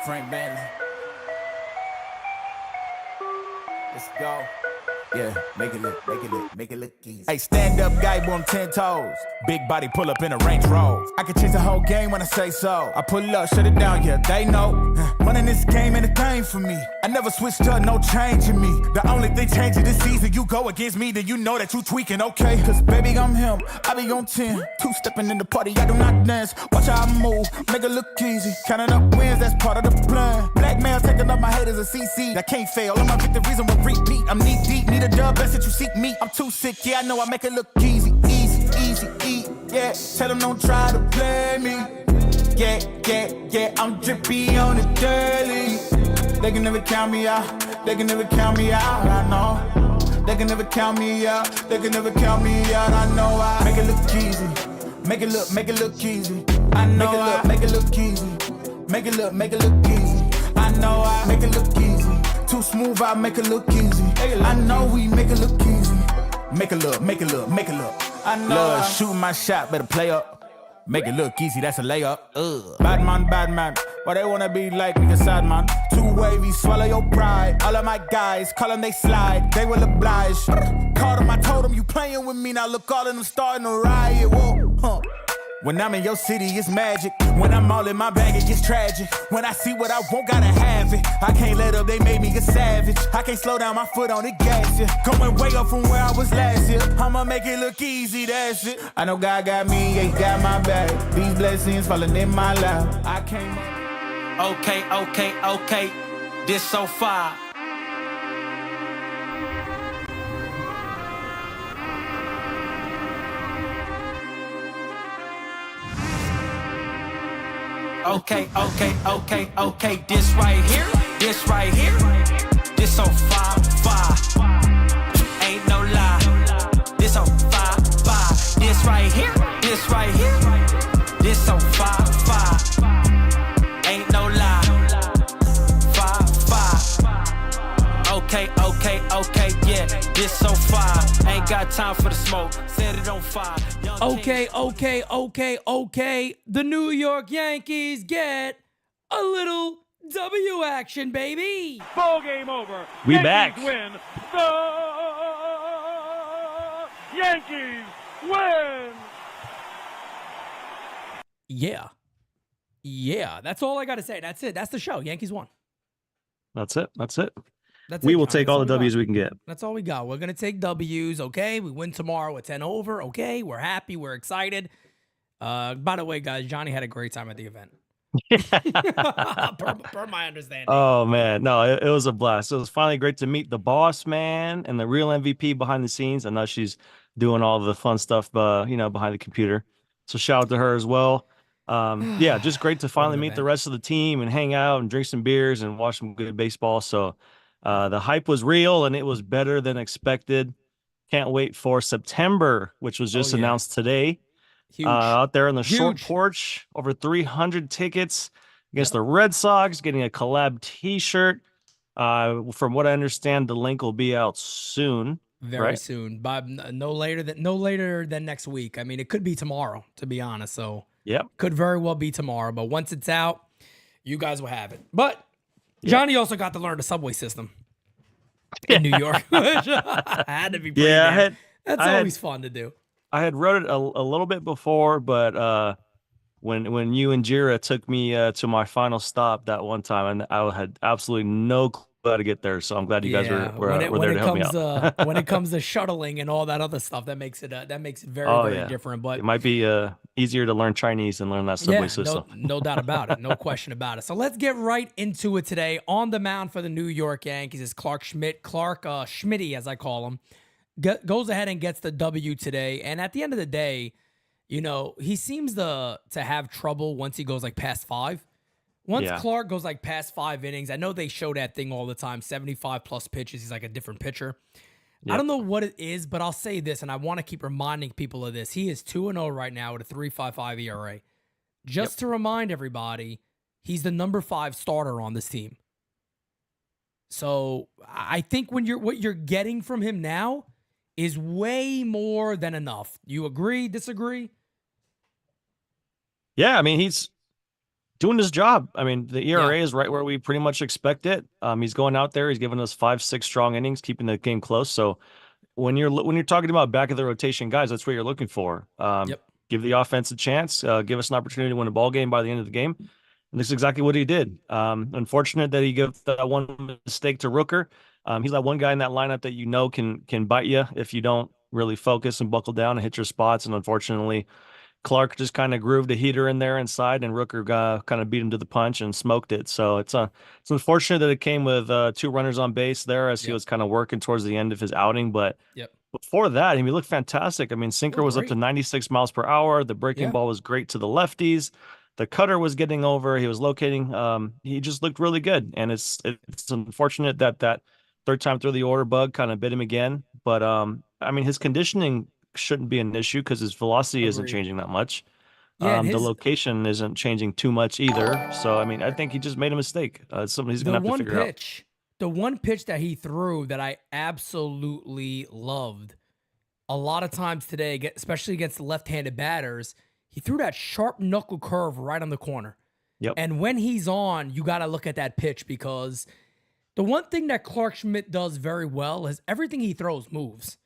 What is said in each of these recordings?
Frank Bentley. Let's go. Yeah, make it look easy. Hey, stand up guy, boom, 10 toes. Big body pull up in a Range Rover. I can change the whole game when I say so. I pull up, shut it down, yeah, they know. Running this game ain't a thing for me. I never switched up, no change in me. The only thing changing this season, you go against me, then you know that you tweaking, okay? Cause baby, I'm him, I be on 10. Two-stepping in the party, I do not dance. Watch how I move, make it look easy. Counting up wins, that's part of the plan. Blackmail, taking up my haters a CC. That can't fail, all my victories on repeat. I'm knee deep, need a dub, best that you seek me. I'm too sick, yeah, I know I make it look easy. Yeah, tell them don't try to play me. Yeah, I'm drippy on the daily. They can never count me out, I know. They can never count me out, I know. I make it look easy, make it look easy. I know make it look easy, make it look easy. I know I make it look easy, too smooth, I make it look easy. I know we make it look easy, make it look. I know love, shooting my shot, better play up. Make it look easy, that's a layup. Bad man, why they wanna be like me, a sad man. Too wavy, swallow your pride. All of my guys, call them, they slide, they will oblige. Called them, I told them, you playing with me, now look, all of them starting to riot. Whoa, huh. When I'm in your city, it's magic. When I'm all in my bag, it gets tragic. When I see what I want, gotta have it. I can't let up, they made me a savage. I can't slow down, my foot on the gas, yeah. Going way up from where I was last year. I'ma make it look easy, that's it. I know God got me, ain't got my back. These blessings falling in my lap. I came up. Okay. This so far. Okay. This right here. This so far. Ain't no lie. This so far. This right here. This so far. Ain't no lie. Okay, yeah. This so far. Ain't got time for the smoke. Set it on fire. Okay. The New York Yankees get a little W action, baby. Ball game over. We Yankees back. Win. The Yankees win. Yeah. That's all I got to say. That's it. That's the show. Yankees won. That's it. We will take all the W's we can get. That's all we got. We're going to take W's, okay? We win tomorrow at 10 over, okay? We're happy. We're excited. By the way, guys, Johnny had a great time at the event. per my understanding. Oh, man. No, it was a blast. It was finally great to meet the boss, man, and the real MVP behind the scenes. I know she's doing all the fun stuff, behind the computer. So shout out to her as well. Yeah, just great to finally meet the rest of the team and hang out and drink some beers and watch some good baseball. So the hype was real and it was better than expected. Can't wait for September, which was just announced today. Huge. Out there on the short porch, over 300 tickets against the Red Sox, getting a collab T-shirt. From what I understand, the link will be out soon. Very soon, but no later than next week. I mean, it could be tomorrow, to be honest. So could very well be tomorrow. But once it's out, you guys will have it. But Johnny also got to learn the subway system in New York, which had to be pretty that's always fun to do. I had wrote it a little bit before, but when you and Jira took me to my final stop that one time, and I had absolutely no clue how to get there. So I'm glad you guys were there to help me out. When it comes to shuttling and all that other stuff, that makes it very different. But it might be easier to learn Chinese and learn that subway system. No doubt about it. No question about it. So let's get right into it today. On the mound for the New York Yankees is Clark Schmitty, as I call him. Goes ahead and gets the W today. And at the end of the day, he seems to have trouble once he goes like past 5. Once Clark goes like past 5 innings, I know they show that thing all the time, 75 plus pitches. He's like a different pitcher. I don't know what it is, but I'll say this, and I want to keep reminding people of this. He is 2-0 right now with a 3.55 ERA. Just to remind everybody, he's the number 5 starter on this team. So I think what you're getting from him now is way more than enough. You agree, disagree? Yeah, I mean, he's doing his job. I mean, the ERA Yeah. is right where we pretty much expect it. He's going out there. He's giving us 5, 6 strong innings, keeping the game close. So when you're talking about back of the rotation guys, that's what you're looking for. Yep. Give the offense a chance. Give us an opportunity to win a ball game by the end of the game. And this is exactly what he did. Unfortunate that he gave that one mistake to Rooker. He's that one guy in that lineup that can bite you if you don't really focus and buckle down and hit your spots. And unfortunately, Clark just kind of grooved a heater in there inside, and Rooker kind of beat him to the punch and smoked it. So it's unfortunate that it came with 2 runners on base there as he was kind of working towards the end of his outing. But before that, I mean, he looked fantastic. I mean, sinker was up to 96 miles per hour. The breaking ball was great to the lefties. The cutter was getting over. He was locating. He just looked really good. And it's unfortunate that third time through the order bug kind of bit him again. But I mean, his conditioning shouldn't be an issue because his velocity isn't changing that much. Yeah, the location isn't changing too much either. So I mean, I think he just made a mistake. It's something he's gonna have to figure out. The one pitch that he threw that I absolutely loved a lot of times today, especially against left-handed batters, he threw that sharp knuckle curve right on the corner. Yep. And when he's on, you got to look at that pitch, because the one thing that Clark Schmidt does very well is everything he throws moves.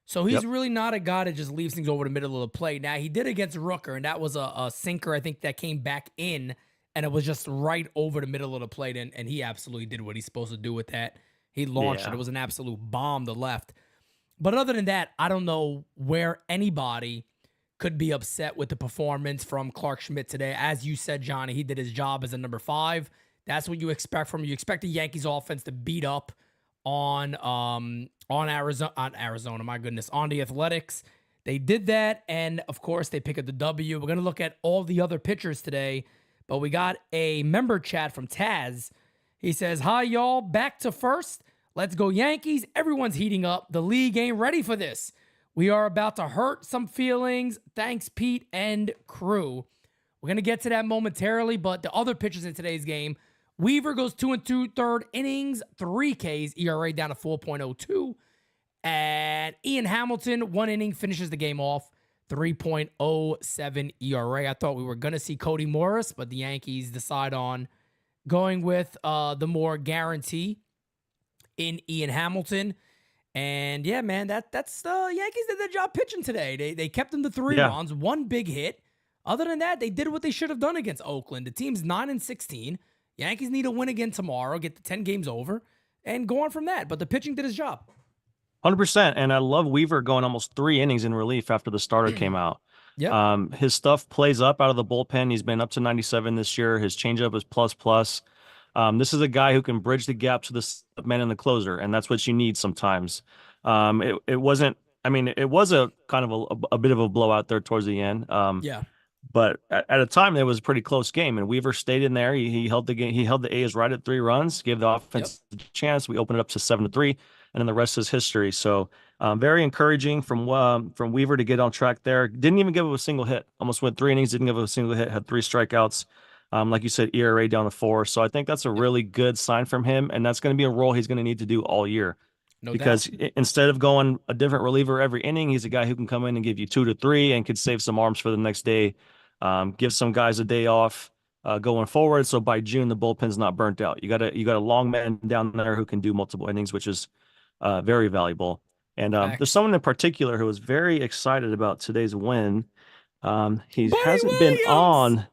So he's really not a guy that just leaves things over the middle of the plate. Now, he did against Rooker, and that was a sinker, I think, that came back in, and it was just right over the middle of the plate, and he absolutely did what he's supposed to do with that. He launched it. It was an absolute bomb to left. But other than that, I don't know where anybody could be upset with the performance from Clark Schmidt today. As you said, Johnny, he did his job as a number 5. That's what you expect from him. You expect the Yankees offense to beat up on Arizona, my goodness, on the Athletics. They did that, and of course, they pick up the W. We're going to look at all the other pitchers today, but we got a member chat from Taz. He says, "Hi, y'all, back to first. Let's go Yankees. Everyone's heating up. The league ain't ready for this. We are about to hurt some feelings. Thanks, Pete and crew." We're going to get to that momentarily, but the other pitchers in today's game, Weaver goes 2 2/3 innings, 3 Ks, ERA down to 4.02. And Ian Hamilton, 1 inning, finishes the game off, 3.07 ERA. I thought we were going to see Cody Morris, but the Yankees decide on going with the more guarantee in Ian Hamilton. And yeah, man, that's the Yankees did their job pitching today. They kept them to 3 runs, 1 big hit. Other than that, they did what they should have done against Oakland. The team's 9-16. Yankees need a win again tomorrow, get the 10 games over, and go on from that. But the pitching did his job. 100%. And I love Weaver going almost 3 innings in relief after the starter came out. Yeah. His stuff plays up out of the bullpen. He's been up to 97 this year. His changeup is plus. This is a guy who can bridge the gap to the man in the closer, and that's what you need sometimes. It wasn't. I mean, it was a kind of a bit of a blowout there towards the end. But at a time, it was a pretty close game, and Weaver stayed in there. He held the game. He held the A's right at 3 runs, gave the offense a chance. We opened it up to 7-3, and then the rest is history. So very encouraging from Weaver to get on track there. Didn't even give up a single hit. Almost went 3 innings, didn't give up a single hit. Had 3 strikeouts. Like you said, ERA down to 4. So I think that's a really good sign from him, and that's going to be a role he's going to need to do all year. Because instead of going a different reliever every inning, he's a guy who can come in and give you 2 to 3 and could save some arms for the next day. Give some guys a day off going forward. So by June, the bullpen's not burnt out. You got a long man down there who can do multiple innings, which is very valuable. And there's someone in particular who was very excited about today's win. He hasn't been on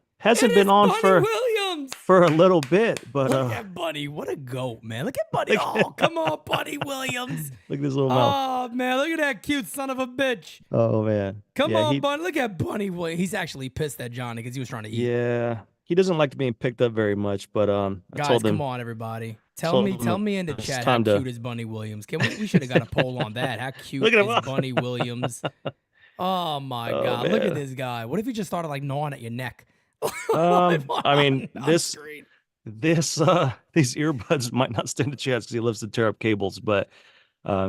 for a little bit, but look at Buddy. What a goat, man. Look at Buddy. Oh, come on, Buddy Williams. Look at this little mouth. Oh, man. Look at that cute son of a bitch. Oh, man. Come on, Buddy. Look at Buddy Williams. He's actually pissed at Johnny because he was trying to eat. Yeah. He doesn't like being picked up very much, but guys, come on, everybody. Tell me in the chat how cute is Bunny Williams. We should have got a poll on that. How cute is Bunny Williams? Oh, my God. Man. Look at this guy. What if he just started like gnawing at your neck? I mean, these earbuds might not stand a chance because he lives to tear up cables, but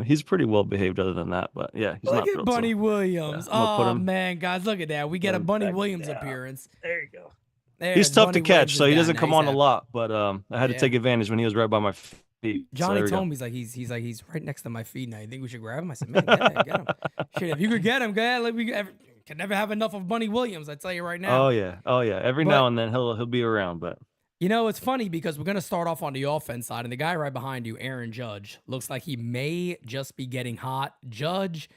he's pretty well behaved other than that. But yeah, he's look not at Bunny Williams. Yeah, oh man, guys, look at that. We get a Bunny Williams appearance. There you go. He's tough to catch, so he doesn't come on a lot. But I had to take advantage when he was right by my feet. Johnny told me he's right next to my feet now. You think we should grab him? I said, man, get him. Shit, if you could get him, go ahead. Can never have enough of Bunny Williams, I tell you right Oh now. yeah, oh yeah. Every But now and then he'll be around, but you know, it's funny because we're going to start off on the offense side, and the guy right behind you, Aaron Judge, looks like he may just be getting hot. Judge,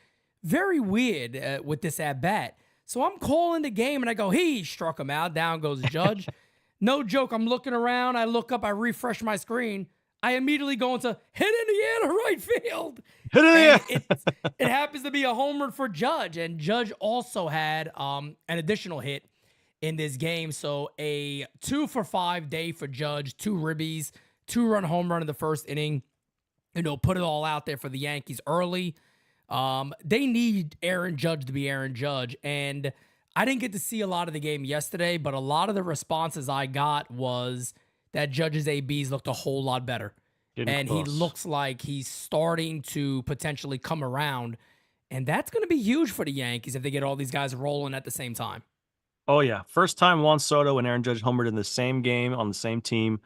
very weird with this at bat. So I'm calling the game, and I go, he struck him out. Down goes Judge. No joke. I'm looking around. I look up. I refresh my screen. I immediately go into hit in the air to right field. hit it And again. it happens to be a homer for Judge. And Judge also had an additional hit in this game. So a 2-for-5 day for Judge, 2 ribbies, 2-run home run in the first inning. You know, put it all out there for the Yankees early. They need Aaron Judge to be Aaron Judge. And I didn't get to see a lot of the game yesterday, but a lot of the responses I got was that Judge's ABs looked a whole lot better. Getting He close. looks like he's starting to potentially come around. And that's going to be huge for the Yankees if they get all these guys rolling at the same time. Oh yeah, first time Juan Soto and Aaron Judge homered in the same game on the same team.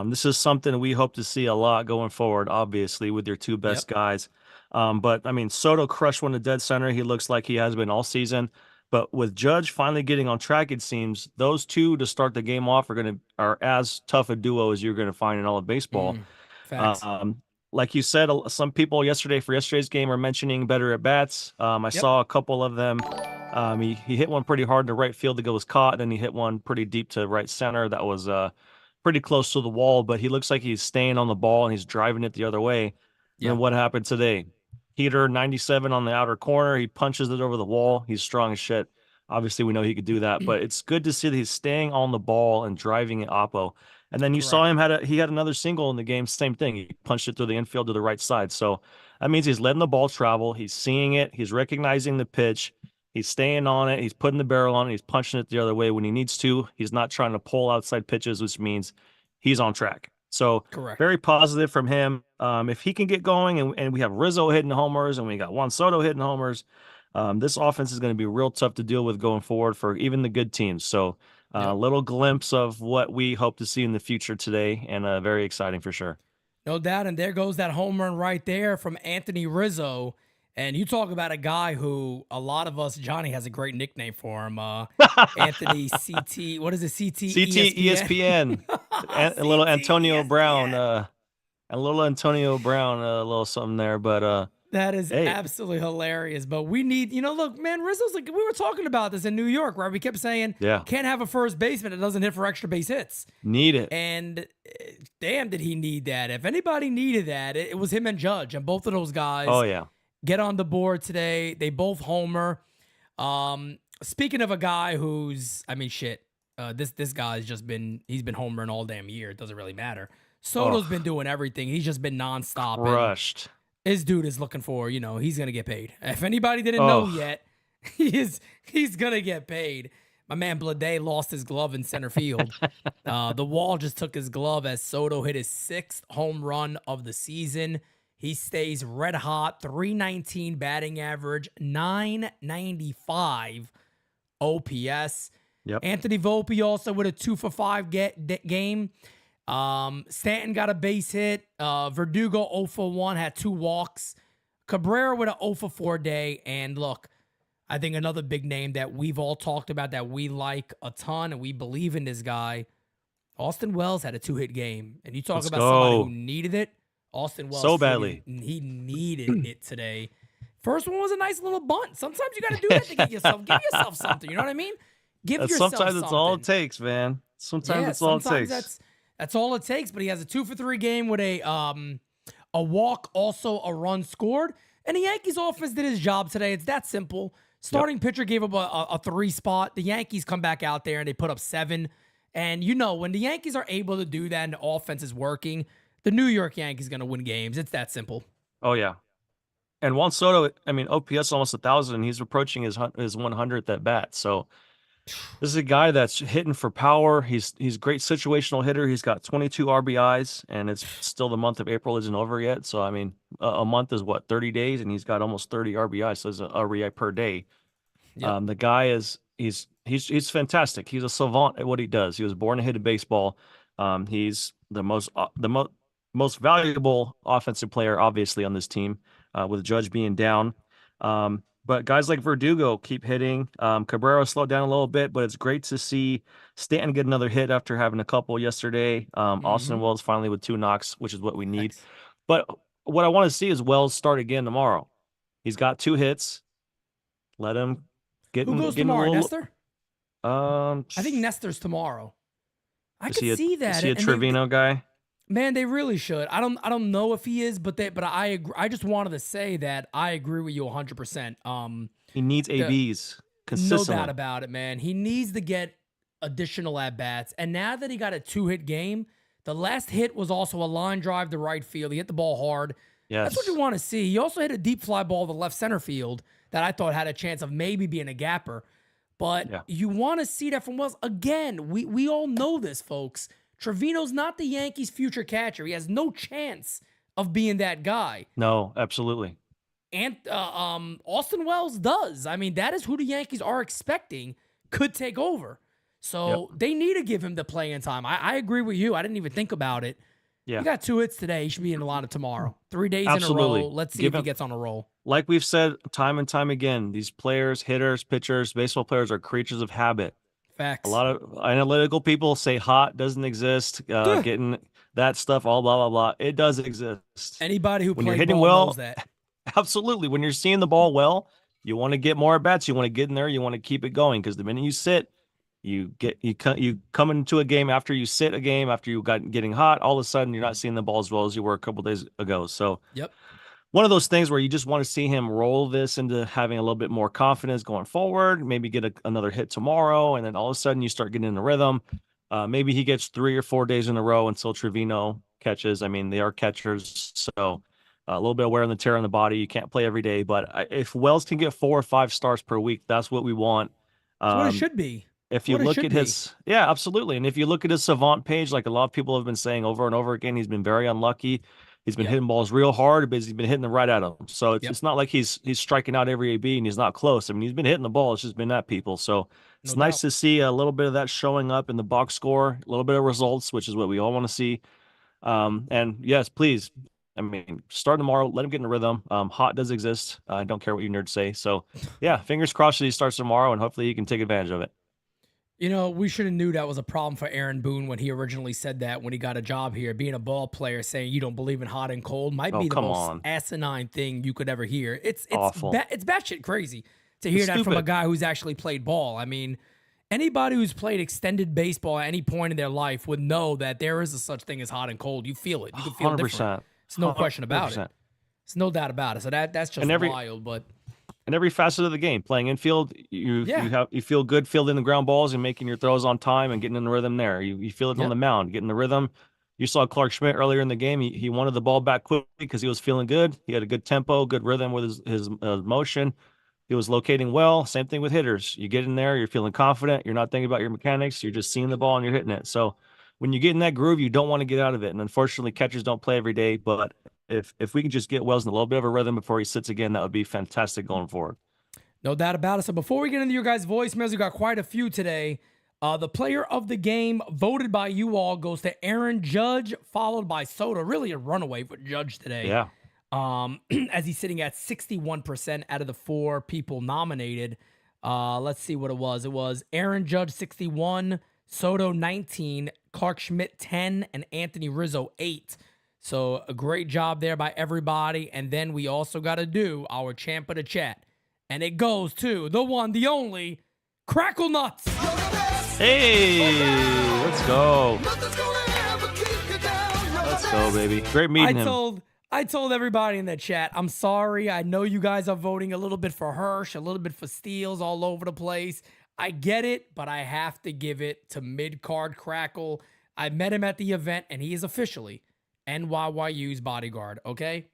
This is something we hope to see a lot going forward, obviously, with your 2 best guys. But I mean, Soto crushed one to dead center. He looks like he has been all season. But with Judge finally getting on track, it seems those 2 to start the game off are as tough a duo as you're gonna find in all of baseball. Facts. Like you said, some people yesterday for yesterday's game are mentioning better at bats. I saw a couple of them. He hit one pretty hard to right field that was caught, and then he hit one pretty deep to right center that was pretty close to the wall. But he looks like he's staying on the ball and he's driving it the other way. And then what happened today? Heater 97 on the outer corner. He punches it over the wall. He's strong as shit. Obviously, we know he could do that, but it's good to see that he's staying on the ball and driving it oppo. And then you saw him he had another single in the game. Same thing. He punched it through the infield to the right side. So that means he's letting the ball travel. He's seeing it. He's recognizing the pitch. He's staying on it. He's putting the barrel on it. He's punching it the other way when he needs to. He's not trying to pull outside pitches, which means he's on track. So very positive from him. If he can get going, and we have Rizzo hitting homers, and we got Juan Soto hitting homers, this offense is going to be real tough to deal with going forward for even the good teams. So a little glimpse of what we hope to see in the future today, and very exciting for sure. No doubt. And there goes that home run right there from Anthony Rizzo. And you talk about a guy who a lot of us, Johnny has a great nickname for him. Anthony CT, what is it? CT ESPN. A little Antonio Brown, a little something there, but that is absolutely hilarious. But we need, look, man, Rizzo's like, we were talking about this in New York, right? We kept saying, can't have a first baseman that doesn't hit for extra base hits. Need it. And damn, did he need that. If anybody needed that, it was him and Judge. And both of those guys get on the board today. They both homer. Speaking of a guy who's, this guy's just he's been homering all damn year. It doesn't really matter. Soto's been doing everything. He's just been nonstop. Crushed. This dude is looking for, he's going to get paid. If anybody didn't know yet, he's going to get paid. My man Blade lost his glove in center field. The wall just took his glove as Soto hit his 6th home run of the season. He stays red hot, 319 batting average, 995 OPS. Anthony Volpe also with a 2-for-5 game. Stanton got a base hit. Verdugo 0-for-1, had 2 walks. Cabrera with an 0-for-4 day. And look, I think another big name that we've all talked about that we like a ton and we believe in this guy, Austin Wells had a 2-hit game. And you talk about somebody who needed it. Austin Wells so badly. He needed it today. First one was a nice little bunt. Sometimes you got to do that to give yourself something. You know what I mean? Give yourself sometimes something. it's all it takes, man. Sometimes it's all it takes. That's all it takes. But he has a 2-for-3 game with a walk, also a run scored. And the Yankees offense did his job today. It's that simple. Starting pitcher gave up a 3 spot. The Yankees come back out there and they put up 7. And when the Yankees are able to do that and the offense is working, the New York Yankees going to win games. It's that simple. Oh, yeah. And Juan Soto, OPS almost 1,000, and he's approaching his 100th at bat. So this is a guy that's hitting for power. He's a great situational hitter. He's got 22 RBIs, and it's still the month of April isn't over yet. So, a month is 30 days, and he's got almost 30 RBIs. So it's an RBI per day. The guy he's fantastic. He's a savant at what he does. He was born to hit a baseball. He's the most valuable offensive player, obviously, on this team, with Judge being down. But guys like Verdugo keep hitting. Cabrera slowed down a little bit, but it's great to see Stanton get another hit after having a couple yesterday. Austin Wells finally with 2 knocks, which is what we need. Nice. But what I want to see is Wells start again tomorrow. He's got 2 hits. Let him get Who goes get tomorrow, a little. Nestor? I think Nestor's tomorrow. I could see that. Is he a Trevino guy? Man, they really should. I don't know if he is, but I agree. I just wanted to say that I agree with you 100%. He needs ABs consistently. No doubt about it, man. He needs to get additional at bats. And now that he got a 2-hit game, the last hit was also a line drive to right field. He hit the ball hard. Yes. That's what you want to see. He also hit a deep fly ball to left center field that I thought had a chance of maybe being a gapper. But you want to see that from Wells. Again, we all know this, folks. Trevino's not the Yankees' future catcher. He has no chance of being that guy. No, absolutely. And Austin Wells does. I mean, that is who the Yankees are expecting could take over. So they need to give him the play-in time. I agree with you. I didn't even think about it. Yeah. He got 2 hits today. He should be in the lineup tomorrow. 3 days Absolutely. in a row. Let's see if he gets on a roll. Like we've said time and time again, these players, hitters, pitchers, baseball players are creatures of habit. Facts. A lot of analytical people say hot doesn't exist, getting that stuff, all blah, blah, blah. It does exist. Anybody who when you're played hitting ball well, knows that. Absolutely. When you're seeing the ball well, you want to get more at bats. You want to get in there. You want to keep it going because the minute you sit, you come into a game after you sit a game after you got getting hot. All of a sudden, you're not seeing the ball as well as you were a couple days ago. So, one of those things where you just want to see him roll this into having a little bit more confidence going forward, maybe get another hit tomorrow, and then all of a sudden you start getting in the rhythm. Maybe he gets 3 or 4 days in a row until Trevino catches. I mean, they are catchers, so a little bit of wear and the tear on the body. You can't play every day, but if Wells can get 4 or 5 starts per week, that's what we want. That's what it should be. If you look at his, absolutely. And if you look at his Savant page, like a lot of people have been saying over and over again, he's been very unlucky. He's been hitting balls real hard, but he's been hitting them right at him. So it's not like he's striking out every AB and he's not close. I mean, he's been hitting the ball. It's just been at people. So it's nice to see a little bit of that showing up in the box score, a little bit of results, which is what we all want to see. And yes, please. I mean, start tomorrow. Let him get in the rhythm. Hot does exist. I don't care what you nerds say. So yeah, fingers crossed that he starts tomorrow and hopefully he can take advantage of it. You know, we should have knew that was a problem for Aaron Boone when he originally said that when he got a job here. Being a ball player saying you don't believe in hot and cold might be the most asinine thing you could ever hear. It's awful. It's batshit crazy to hear that from a guy who's actually played ball. I mean, anybody who's played extended baseball at any point in their life would know that there is a such thing as hot and cold. You feel it. You can feel it different. There's no question about it. There's no doubt about it. So that's just wild, but... In every facet of the game, playing infield, you feel good fielding the ground balls and making your throws on time and getting in the rhythm there. You feel it on the mound, getting the rhythm. You saw Clark Schmidt earlier in the game. He wanted the ball back quickly because he was feeling good. He had a good tempo, good rhythm with his motion. He was locating well. Same thing with hitters. You get in there, you're feeling confident. You're not thinking about your mechanics. You're just seeing the ball and you're hitting it. So when you get in that groove, you don't want to get out of it. And unfortunately, catchers don't play every day, but if we can just get Wells in a little bit of a rhythm before he sits again, that would be fantastic going forward. No doubt about it. So before we get into your guys' voicemails, we got quite a few today. The player of the game voted by you all goes to Aaron Judge, followed by Soto. Really a runaway for Judge today. Yeah. As he's sitting at 61% out of the 4 people nominated. Let's see what it was. It was Aaron Judge 61, Soto 19, Clark Schmidt 10, and Anthony Rizzo 8. So a great job there by everybody. And then we also got to do our champ of the chat. And it goes to the one, the only, Crackle Nuts. Hey, let's go. Let's go, baby. Great meeting him. I told everybody in the chat, I'm sorry. I know you guys are voting a little bit for Hirsch, a little bit for Steels all over the place. I get it, but I have to give it to mid-card Crackle. I met him at the event, and he is officially NYYU's bodyguard, okay?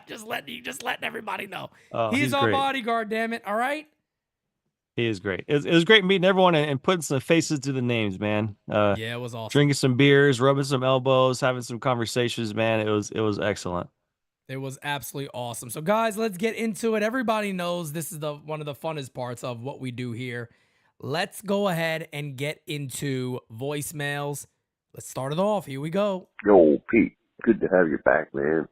just letting everybody know. He's our bodyguard, damn it, all right? He is great. It was great meeting everyone and putting some faces to the names, man. Yeah, it was awesome. Drinking some beers, rubbing some elbows, having some conversations, man. It was excellent. It was absolutely awesome. So, guys, let's get into it. Everybody knows this is one of the funnest parts of what we do here. Let's go ahead and get into voicemails. Let's start it off. Here we go. Yo, Pete, good to have you back, man.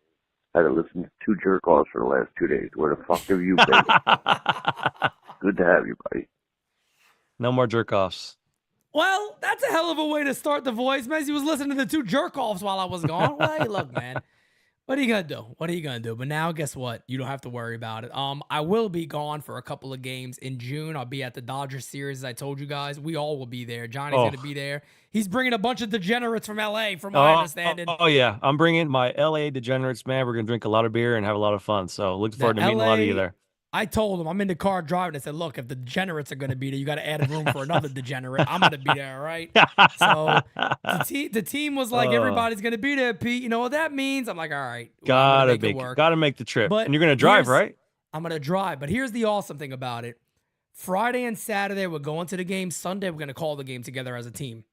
Had to listen to two jerk-offs for the last 2 days. Where the fuck have you been? Good to have you, buddy. No more jerk-offs. Well, that's a hell of a way to start the voicemail. He was listening to the two jerk-offs while I was gone. Well, hey, look, man. What are you going to do? What are you going to do? But now, guess what? You don't have to worry about it. I will be gone for a couple of games in June. I'll be at the Dodgers series, as I told you guys. We all will be there. Johnny's going to be there. He's bringing a bunch of degenerates from L.A., from my understanding. Oh, yeah. I'm bringing my L.A. degenerates, man. We're going to drink a lot of beer and have a lot of fun. So looking forward to meeting a lot of you there. I told him, I'm in the car driving. I said, look, if the degenerates are going to be there, you got to add a room for another degenerate. I'm going to be there, all right? So the team was like, everybody's going to be there, Pete. You know what that means? I'm like, all right. Gotta make the trip. But and you're going to drive, right? I'm going to drive. But here's the awesome thing about it. Friday and Saturday, we're going to the game. Sunday, we're going to call the game together as a team.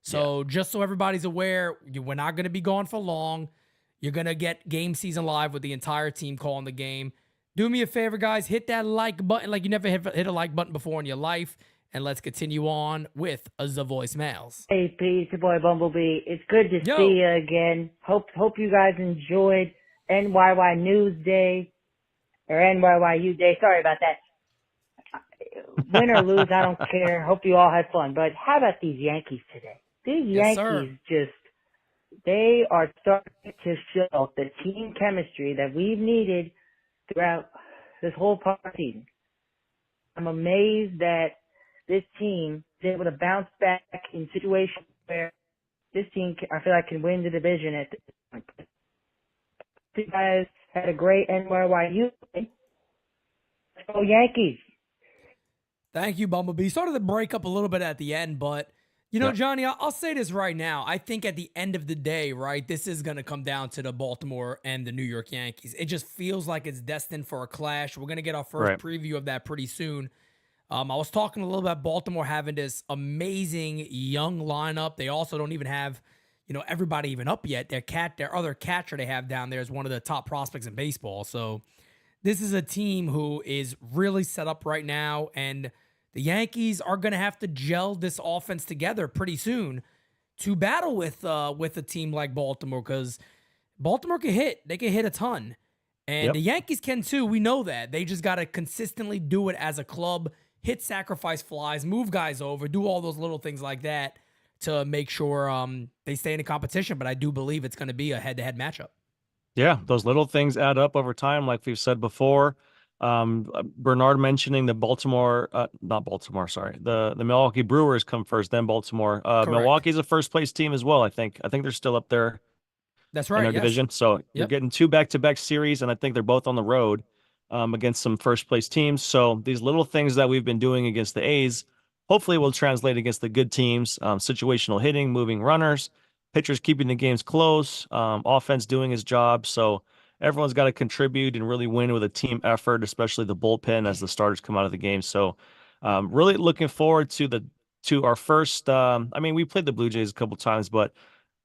So just so everybody's aware, we're not going to be gone for long. You're going to get GameSZN live with the entire team calling the game. Do me a favor, guys. Hit that like button like you never hit a like button before in your life. And let's continue on with the voicemails. Hey, Pete, it's your boy Bumblebee. It's good to see you again. Hope you guys enjoyed NYY News Day or NYYU Day. Sorry about that. Win or lose, I don't care. Hope you all had fun. But how about these Yankees today? These Yankees they are starting to show the team chemistry that we've needed throughout this whole season. I'm amazed that this team is able to bounce back in situations where this team, I feel like, can win the division at this point. You guys had a great NYYU. Let's go Yankees. Thank you, Bumblebee. Started to break up a little bit at the end, but you know, Johnny, I'll say this right now. I think at the end of the day, right, this is going to come down to the Baltimore and the New York Yankees. It just feels like it's destined for a clash. We're going to get our first preview of that pretty soon. I was talking a little about Baltimore having this amazing young lineup. They also don't even have, everybody even up yet. Their other catcher they have down there is one of the top prospects in baseball. So this is a team who is really set up right now, and the Yankees are going to have to gel this offense together pretty soon to battle with a team like Baltimore, because Baltimore can hit. They can hit a ton. And the Yankees can too. We know that. They just got to consistently do it as a club, hit sacrifice flies, move guys over, do all those little things like that to make sure they stay in the competition. But I do believe it's going to be a head-to-head matchup. Yeah, those little things add up over time, like we've said before. Bernard mentioning the the Milwaukee Brewers come first, then Baltimore. Milwaukee's a first place team as well. I think they're still up there. That's right. In their division. So you're getting two back-to-back series, and I think they're both on the road against some first place teams. So these little things that we've been doing against the A's hopefully will translate against the good teams. Situational hitting, moving runners, pitchers keeping the games close, offense doing his job. So everyone's got to contribute and really win with a team effort, especially the bullpen as the starters come out of the game. So really looking forward to our first. We played the Blue Jays a couple times, but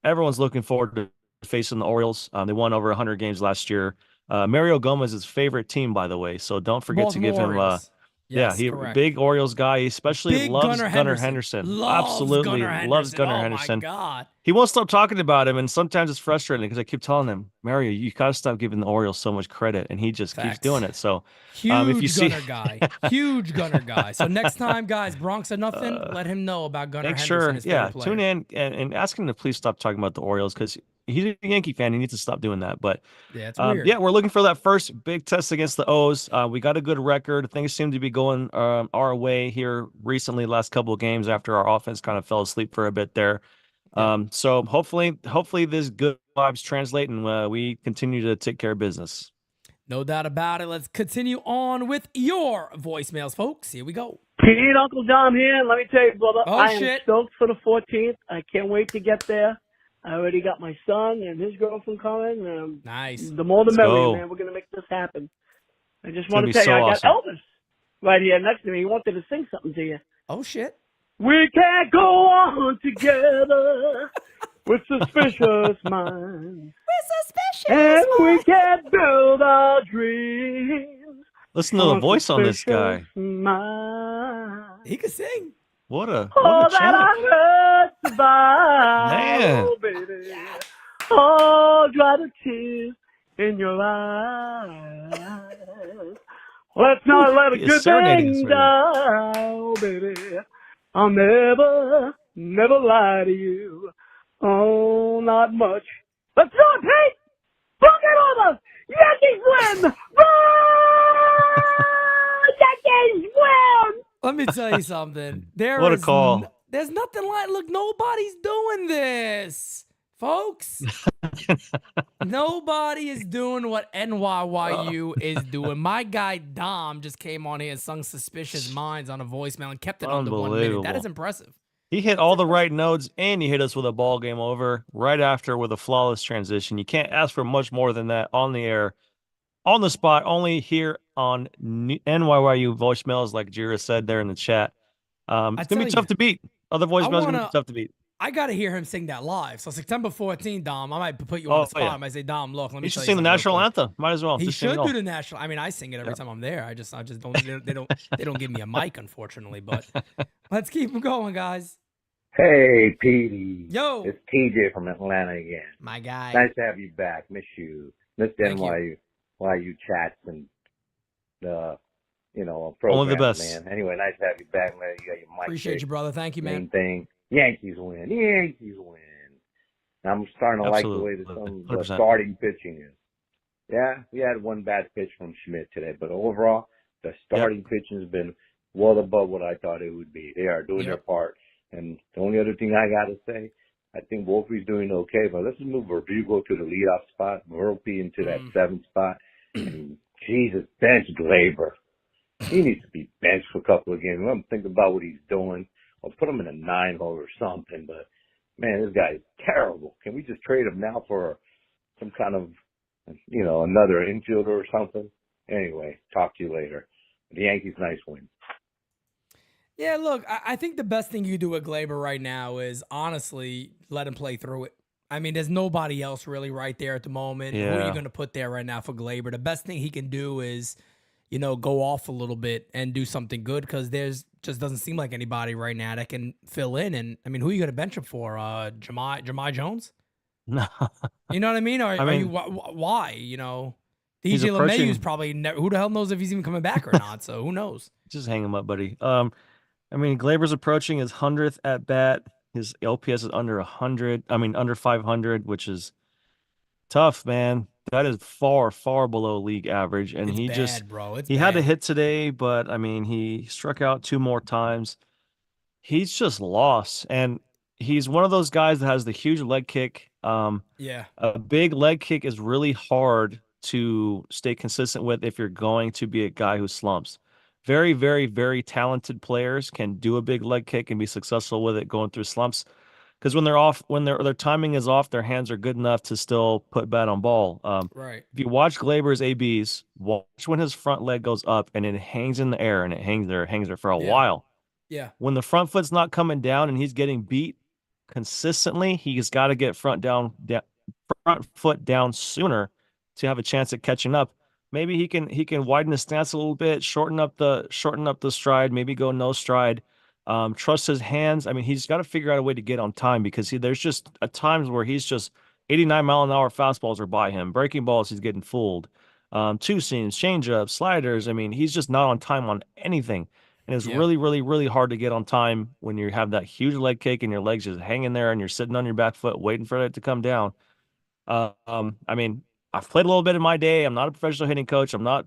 everyone's looking forward to facing the Orioles. They won over 100 games last year. Mario Gomez's favorite team, by the way. So don't forget to give him. Big Orioles guy. He especially loves Gunnar Henderson. Absolutely loves Gunnar Henderson. My God. He won't stop talking about him, and sometimes it's frustrating because I keep telling him, Mario, you got to stop giving the Orioles so much credit, and he just keeps doing it. So huge Gunnar guy. So next time, guys, Bronx or nothing, let him know about Gunnar Henderson. Tune in and ask him to please stop talking about the Orioles, because he's a Yankee fan. He needs to stop doing that. But it's weird. We're looking for that first big test against the O's. We got a good record. Things seem to be going our way here recently, last couple of games after our offense kind of fell asleep for a bit there. So hopefully this good vibes translate, and we continue to take care of business. No doubt about it. Let's continue on with your voicemails, folks. Here we go. Pete, Uncle Dom here. Let me tell you, brother, I am stoked for the 14th. I can't wait to get there. I already got my son and his girlfriend coming. Nice. The more the merrier, man. We're going to make this happen. I just want to tell you, I got Elvis right here next to me. He wanted to sing something to you. Oh, shit. We can't go on together with suspicious minds. And we can't build our dreams. Listen to the voice on this guy. He can sing. What a that I heard survive, man. baby. Oh, dry the tears in your eyes. Let's not let a good thing die, baby. I'll never, never lie to you. Oh, not much. Let's do it, Pete! Book it over! Yankees win! Yankees win! Let me tell you something. What a call. There's nothing like, look, nobody's doing this, folks. Nobody is doing what NYYU is doing. My guy Dom just came on here and sung Suspicious Minds on a voicemail and kept it under 1 minute. That is impressive. He hit all the right notes, and he hit us with a ball game over right after with a flawless transition. You can't ask for much more than that on the air, on the spot, only here on NYYU voicemails, like Jira said there in the chat. It's going to be tough to beat. Other voicemails are going to be tough to beat. I got to hear him sing that live. So September 14th, Dom, I might put you on the spot. I might say, Dom, look, let me should sing the national anthem. Might as well. He should do the national. I mean, I sing it every time I'm there. I just don't. They don't give me a mic, unfortunately. But let's keep going, guys. Hey, Petey. Yo. It's TJ from Atlanta again. My guy. Nice to have you back. Miss you. Miss the NYU chats and program, only the best, man. Anyway, nice to have you back, man. You got your mic. Appreciate you, brother. Thank you, man. Main thing. Yankees win. Yankees win. I'm starting to like the way the starting pitching is. Yeah, we had one bad pitch from Schmidt today, but overall, the starting pitching has been well above what I thought it would be. They are doing their part. And the only other thing I got to say, I think Wolfie's doing okay, but let's move Verdugo to the leadoff spot, Volpe into that 7th spot, and Jesus, bench Gleyber. He needs to be benched for a couple of games. Let him think about what he's doing. Or put him in a 9-hole or something, but man, this guy is terrible. Can we just trade him now for some kind of, another infielder or something? Anyway, talk to you later. The Yankees, nice win. Yeah, look, I think the best thing you do with Gleyber right now is honestly let him play through it. I mean, there's nobody else really right there at the moment. Yeah. Who are you going to put there right now for Gleyber? The best thing he can do is, go off a little bit and do something good because there's just doesn't seem like anybody right now that can fill in. And, I mean, who are you going to bench him for? Jemai Jones? No. You know what I mean? Why? DJ LeMahieu is probably who the hell knows if he's even coming back or not, so who knows? Just hang him up, buddy. Gleyber's approaching his 100th at bat. His LPS is under 100. Under 500, which is tough, man. That is far, far below league average. And he had a hit today, but he struck out 2 more times. He's just lost. And he's one of those guys that has the huge leg kick. A big leg kick is really hard to stay consistent with if you're going to be a guy who slumps. Very, very, very talented players can do a big leg kick and be successful with it going through slumps. Because when they're off, when their timing is off, their hands are good enough to still put bat on ball. Right. If you watch Gleyber's ABs, watch when his front leg goes up and it hangs in the air and it hangs there for a while. Yeah. When the front foot's not coming down and he's getting beat consistently, he's got to get front foot down sooner to have a chance at catching up. Maybe he can widen the stance a little bit, shorten up the stride, maybe go no stride. Trust his hands. He's got to figure out a way to get on time because there's just at times where he's just 89-mile-an-hour fastballs are by him. Breaking balls, he's getting fooled. Two seams, changeups, sliders. He's just not on time on anything. And it's really, really, really hard to get on time when you have that huge leg kick and your legs just hanging there and you're sitting on your back foot waiting for it to come down. I've played a little bit in my day. I'm not a professional hitting coach. I'm not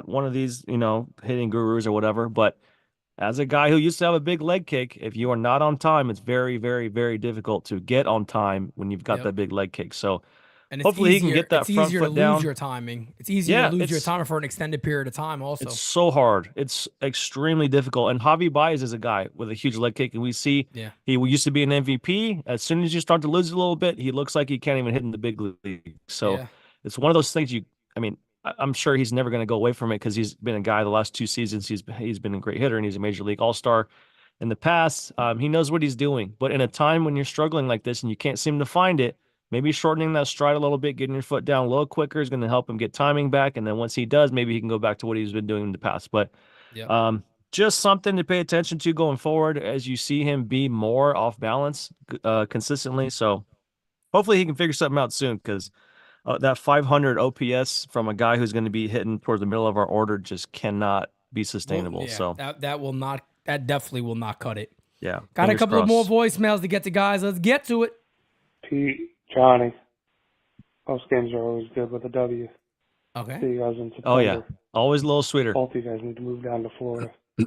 one of these, hitting gurus or whatever. But as a guy who used to have a big leg kick, if you are not on time, it's very, very, very difficult to get on time when you've got that big leg kick. So hopefully he can get that front foot down. It's easier to lose your timing. It's easier to lose your timing for an extended period of time also. It's so hard. It's extremely difficult. And Javi Baez is a guy with a huge leg kick. And we see he used to be an MVP. As soon as you start to lose it a little bit, he looks like he can't even hit in the big league. So it's one of those things I'm sure he's never going to go away from it because he's been a guy the last 2 seasons. He's been a great hitter and he's a major league all-star in the past. He knows what he's doing. But in a time when you're struggling like this and you can't seem to find it, maybe shortening that stride a little bit, getting your foot down a little quicker is going to help him get timing back. And then once he does, maybe he can go back to what he's been doing in the past. But just something to pay attention to going forward as you see him be more off balance consistently. So hopefully he can figure something out soon because that 500 OPS from a guy who's going to be hitting towards the middle of our order just cannot be sustainable. Well, yeah, so that definitely will not cut it. yeah, Got a couple of more crossed. voicemails to get to, guys. Let's get to it. Pete, Johnny, most games are always good with a W. Okay. See you guys in September. Oh yeah, always a little sweeter. Both of you guys need to move down to Florida. See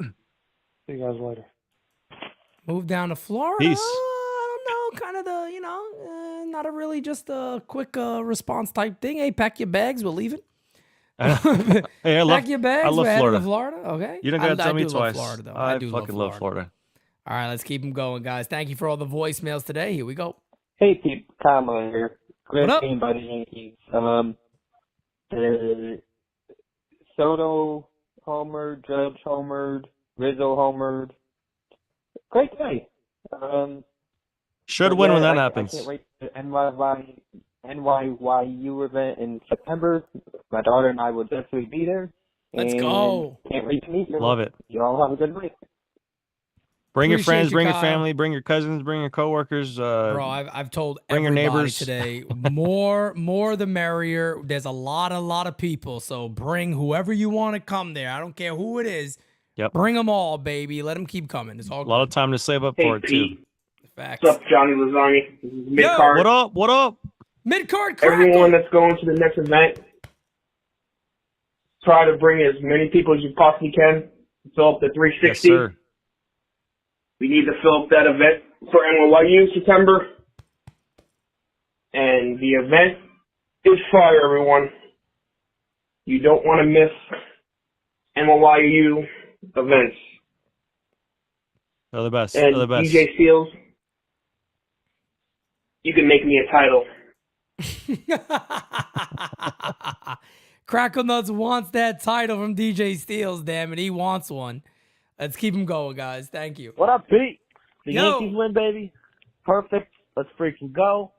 you guys later. Move down to Florida. Peace. I don't know, kind of not a really just a quick response type thing. Hey, pack your bags. We're leaving. Hey, pack your bags. I love we're Florida. To Florida. Okay. You don't gotta tell me twice. Florida, though. I do fucking love Florida. All right, let's keep them going, guys. Thank you for all the voicemails today. Here we go. Hey, Pete, Kamala here. Great What up? game by the Yankees. Soto homered, Judge homered, Rizzo homered. Great day. Should win when that happens. I can't wait for the NYYU event in September. My daughter and I will definitely be there. Let's go. Can't wait to meet you. Love it. You all have a good night. Bring your friends, bring your Kyle. family, bring your cousins, bring your coworkers. Bro, I've told bring your everybody neighbors today, more the merrier. There's a lot of people, so bring whoever you want to come there. I don't care who it is. Yep. Bring them all, baby. Let them keep coming. It's all a lot of time to save up for it too. Facts. What's up, Johnny Lasagna? This is mid-card. What up? What up? Mid-card. Everyone that's going to the next event, try to bring as many people as you possibly can. Fill up the 360. Yes, sir. We need to fill up that event for NYYU September. And the event is fire, everyone. You don't want to miss NYYU events. They're the best. And They're the best. DJ Seals, you can make me a title. Crackle Nuts wants that title from DJ Steels, damn it. He wants one. Let's keep him going, guys. Thank you. What up, Pete? The Yo. Yankees win, baby. Perfect. Let's freaking go.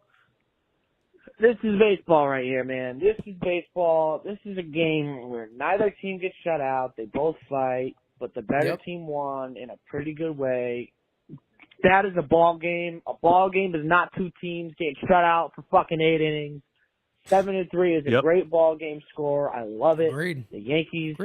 This is baseball right here, man. This is baseball. This is a game where neither team gets shut out. They both fight, but the better team won in a pretty good way. That is a ball game. A ball game is not two teams getting shut out for fucking 8 innings. 7-3 is a great ball game score. I love it. Agreed. The Yankees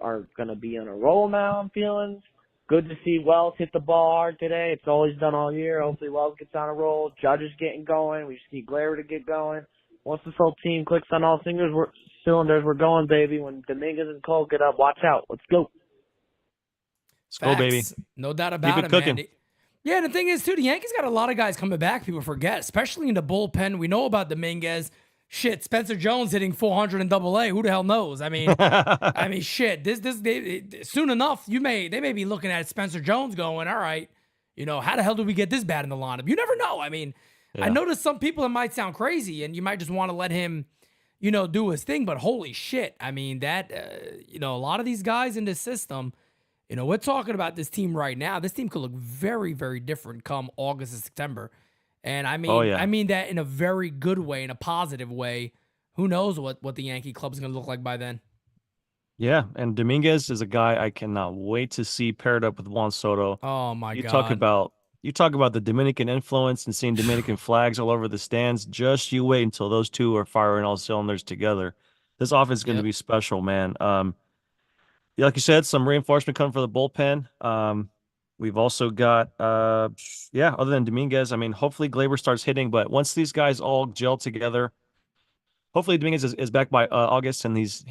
are gonna be on a roll now. I'm feeling good to see Wells hit the ball hard today. It's all he's done all year. Hopefully Wells gets on a roll. Judge is getting going. We just need Gleyber to get going. Once this whole team clicks on all cylinders, we're going, baby. When Dominguez and Cole get up, watch out. Let's go. Let's go, baby. No doubt about Keep it, cooking. man. Yeah, the thing is, too, the Yankees got a lot of guys coming back. People forget, especially in the bullpen. We know about Dominguez. Shit, Spencer Jones hitting 400 in Double-A. Who the hell knows? I mean, shit. Soon enough, they may be looking at Spencer Jones going, all right, how the hell did we get this bad in the lineup? You never know. I mean, I noticed some people, it might sound crazy, and you might just want to let him, do his thing. But holy shit, I mean, that, a lot of these guys in this system. We're talking about this team right now. This team could look very, very different come August and September. And I mean, I mean that in a very good way, in a positive way. Who knows what the Yankee club is going to look like by then? Yeah, and Dominguez is a guy I cannot wait to see paired up with Juan Soto. Oh my God! You talk about the Dominican influence and seeing Dominican flags all over the stands. Just you wait until those two are firing all cylinders together. This offense is going to be special, man. Like you said, some reinforcement coming for the bullpen. We've also got, other than Dominguez, I mean, hopefully Gleyber starts hitting, but once these guys all gel together, hopefully Dominguez is back by August, and he's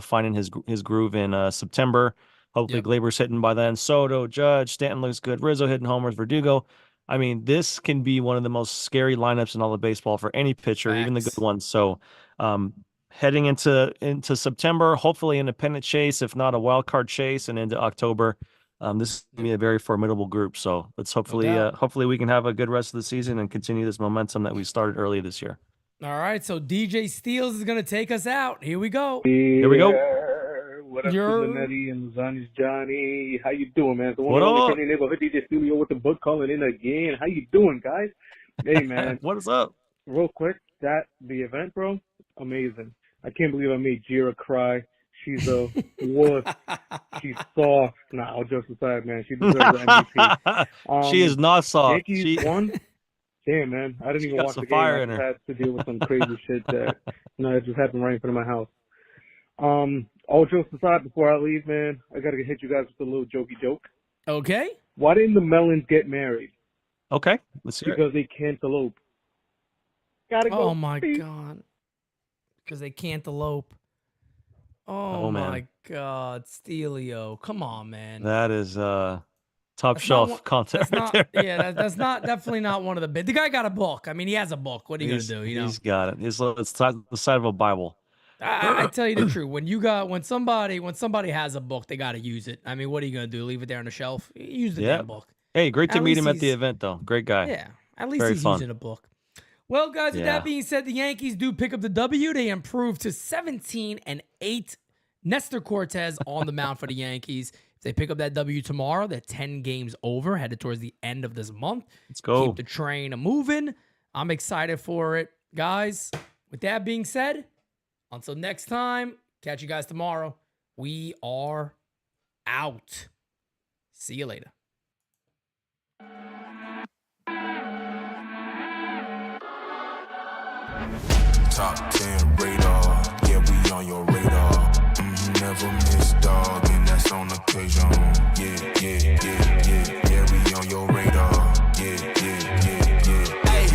finding his groove in September. Hopefully Gleyber's hitting by then. Soto, Judge, Stanton looks good. Rizzo hitting homers. Verdugo. I mean, this can be one of the most scary lineups in all of baseball for any pitcher, even the good ones. So, heading into September, hopefully an independent chase, if not a wild card chase, and into October. This is going to be a very formidable group. So let's hopefully we can have a good rest of the season and continue this momentum that we started early this year. All right. So DJ Steels is going to take us out. Here we go. Here we go. What up, Cincinnati and Lasagna's Johnny? How you doing, man? The what up? Neighborhood DJ Studio with the book calling in again. How you doing, guys? Hey, man. What is up? Real quick, the event, bro, amazing. I can't believe I made Jira cry. She's a wuss. She's soft. Nah, all jokes aside, man. She deserves the MVP. She is not soft. Yankees won. Damn, man. I didn't even got watch some the game. fire I in just her. had to deal with some crazy shit that, it just happened right in front of my house. All jokes aside, before I leave, man, I got to hit you guys with a little jokey joke. Okay. Why didn't the Melons get married? Okay. Let's hear it. Because they cantaloupe. Gotta go. Oh, my God. Because they cantaloupe. Oh, man. my God. Steelio. Come on, man. That is top That's shelf content That's right not, there. yeah, that's not definitely not one of the big. The guy got a book. I mean, he has a book. What are you going to do? You know, He's got it. It's the side of a Bible. I tell you the truth. When somebody has a book, they got to use it. I mean, what are you going to do? Leave it there on the shelf? Use the damn book. Hey, great to At meet him least at the event, though. Great guy. Yeah, at least Very he's fun. using a book. Well, guys, with that being said, the Yankees do pick up the W. They improve to 17-8. Nestor Cortez on the mound for the Yankees. If they pick up that W tomorrow, they're 10 games over, headed towards the end of this month. Let's go. Keep the train moving. I'm excited for it. Guys, with that being said, until next time, catch you guys tomorrow. We are out. See you later. Top 10 radar, yeah, we on your radar. Never miss, dog, and that's on occasion. Yeah, we on your radar. Yeah. Hey,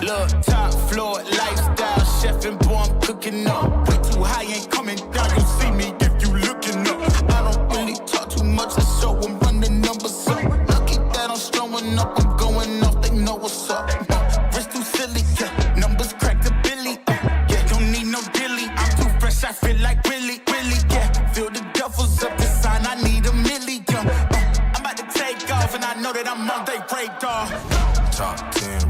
look, top floor lifestyle, chef and boy, I'm cooking up. Way too high, ain't coming down. You see me if you looking up. I don't really talk too much, I show them run the numbers up. Lucky that I'm strolling up, I'm going off, they know what's up. Wrist too silly, yeah. Numbers crack the Billy. Yeah, don't need no dilly. I'm too fresh, I feel like really, yeah. Feel the duffels up the sign, I need a million. I'm about to take off, and I know that I'm on they radar. Top 10